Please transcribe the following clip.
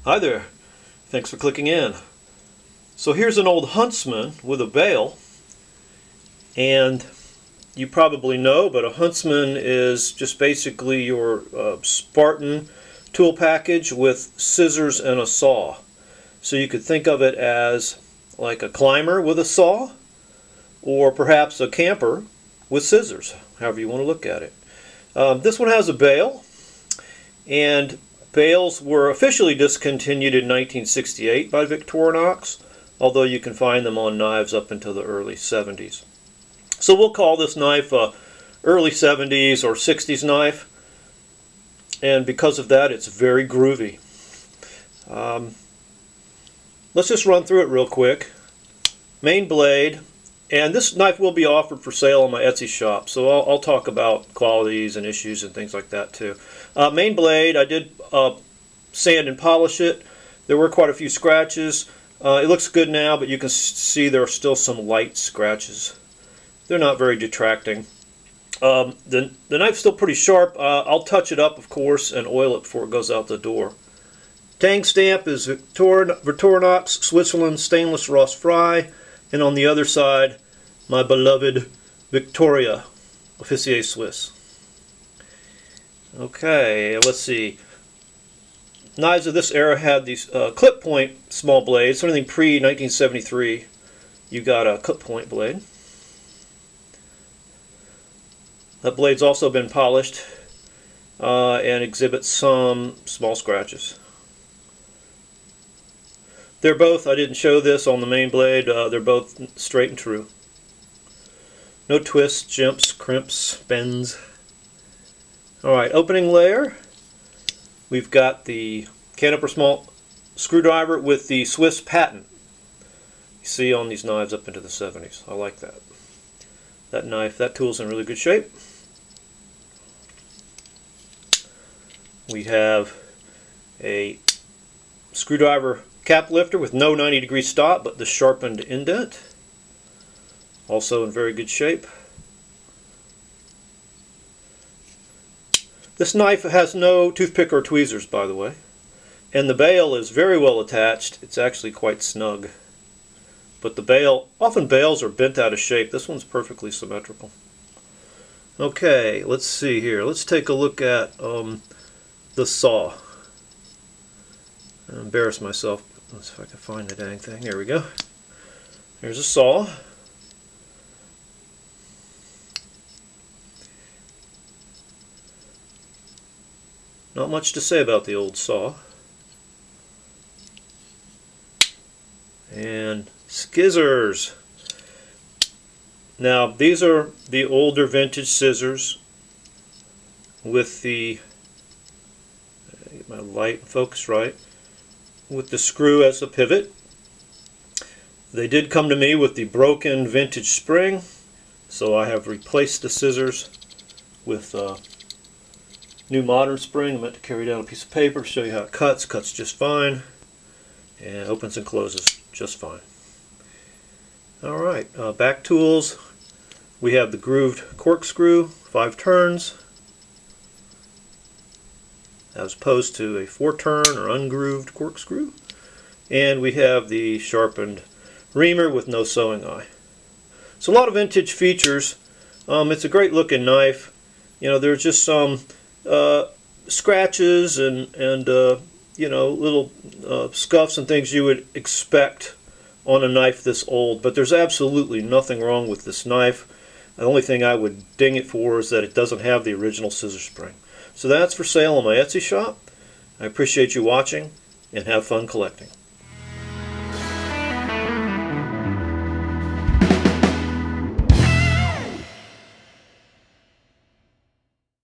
Hi there, thanks for clicking in. So here's an old Huntsman with a bail, and you probably know, but a Huntsman is just basically your Spartan tool package with scissors and a saw. So you could think of it as like a climber with a saw, or perhaps a camper with scissors, however you want to look at it. This one has a bail, and bails were officially discontinued in 1968 by Victorinox, although you can find them on knives up until the early 70s. So we'll call this knife a early 70s or 60s knife, and because of that it's very groovy. Let's just run through it real quick. Main blade, and this knife will be offered for sale on my Etsy shop, so I'll talk about qualities and issues and things like that too. Main blade, I did sand and polish it. There were quite a few scratches. It looks good now, but you can see there are still some light scratches. They're not very detracting. The knife's still pretty sharp. I'll touch it up, of course, and oil it before it goes out the door. Tang stamp is Victorinox Switzerland Stainless Ross Fry, and on the other side, my beloved Victoria Officier Swiss. Okay, let's see. Knives of this era had these clip point small blades. So anything pre-1973, you got a clip point blade. That blade's also been polished and exhibits some small scratches. They're both, I didn't show this on the main blade, they're both straight and true. No twists, jimps, crimps, bends. Alright, opening layer. We've got the canister small screwdriver with the Swiss patent. You see on these knives up into the 70s. I like that. That knife, that tool's in really good shape. We have a screwdriver cap lifter with no 90-degree stop, but the sharpened indent. Also in very good shape. This knife has no toothpick or tweezers, by the way. And the bail is very well attached. It's actually quite snug. But the bail, often bails are bent out of shape. This one's perfectly symmetrical. Okay, let's see here. Let's take a look at the saw. I'll embarrass myself. Let's see if I can find the dang thing. There we go. Here's a saw. Not much to say about the old saw. And scissors. Now these are the older vintage scissors with the, get my light focus right, with the screw as the pivot. They did come to me with the broken vintage spring, so I have replaced the scissors with new modern spring. I meant to carry down a piece of paper to show you how it cuts. Cuts just fine, and opens and closes just fine. Alright, back tools. We have the grooved corkscrew, 5 turns, as opposed to a 4-turn or ungrooved corkscrew. And we have the sharpened reamer with no sewing eye. So a lot of vintage features. It's a great looking knife. You know, there's just some scratches and you know, little scuffs and things you would expect on a knife this old, but there's absolutely nothing wrong with this knife. The only thing I would ding it for is that it doesn't have the original scissor spring. So that's for sale on my Etsy shop. I appreciate you watching, and have fun collecting.